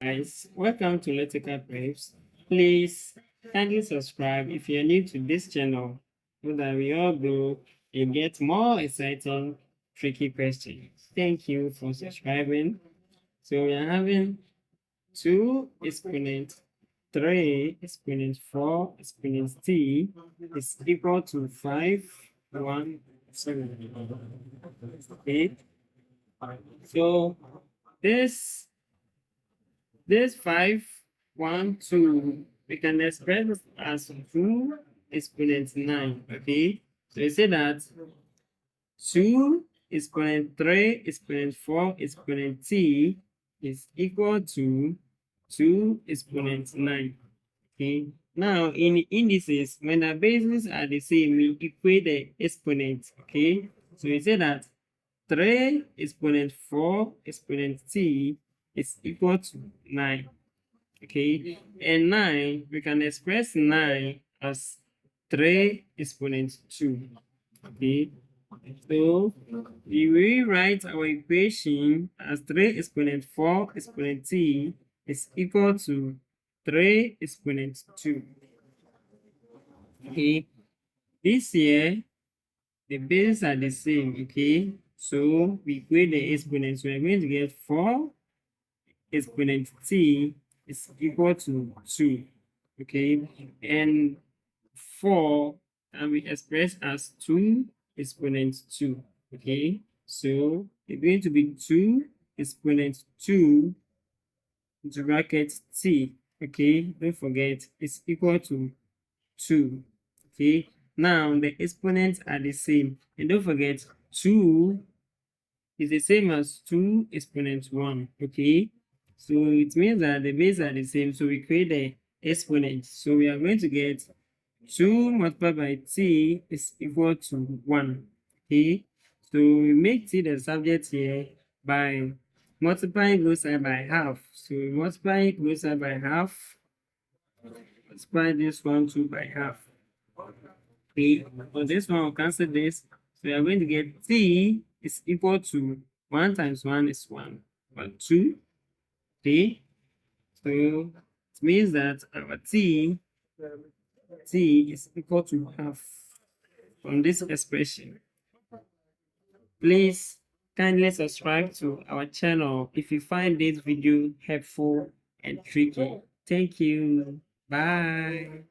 Guys, welcome to Electrical Preps. Please kindly subscribe if you're new to this channel so that we all grow and get more exciting, tricky questions. Thank you for subscribing. So we are having 2 exponent 3 exponent 4 exponent t is equal to 5, 1, 7, 8. So this 5, 1, 2, we can express as 2 exponent 9. Okay, so we say that 2 exponent 3 exponent 4 exponent t is equal to 2 exponent 9. Okay, now in indices, when the bases are the same, we equate the exponents. Okay, so we say that 3 exponent 4 exponent t is equal to 9. Okay, and 9, we can express 9 as 3 exponent 2. Okay, so we rewrite our equation as 3 exponent 4 exponent t is equal to 3 exponent 2. Okay, this here, the bases are the same. Okay, so we equate the exponents. So we're going to get 4 exponent t is equal to 2. Okay, and 4 can be expressed as 2 exponent 2. Okay, so it's going to be 2 exponent 2 into bracket t. Okay, don't forget it's equal to 2. Okay, now the exponents are the same, and don't forget 2 is the same as 2 exponent 1. Okay, so it means that the bases are the same, so we create the exponent. So we are going to get 2 multiplied by t is equal to 1. Okay, so we make t the subject here by multiplying both sides by half. So we multiply both sides by half, multiply this one too by half. Okay, for this one we'll cancel this. So we are going to get t is equal to 1 times 1 is 1, but 2. Okay, so it means that our t is equal to half from this expression. Please kindly subscribe to our channel if you find this video helpful and tricky. Thank you. Bye.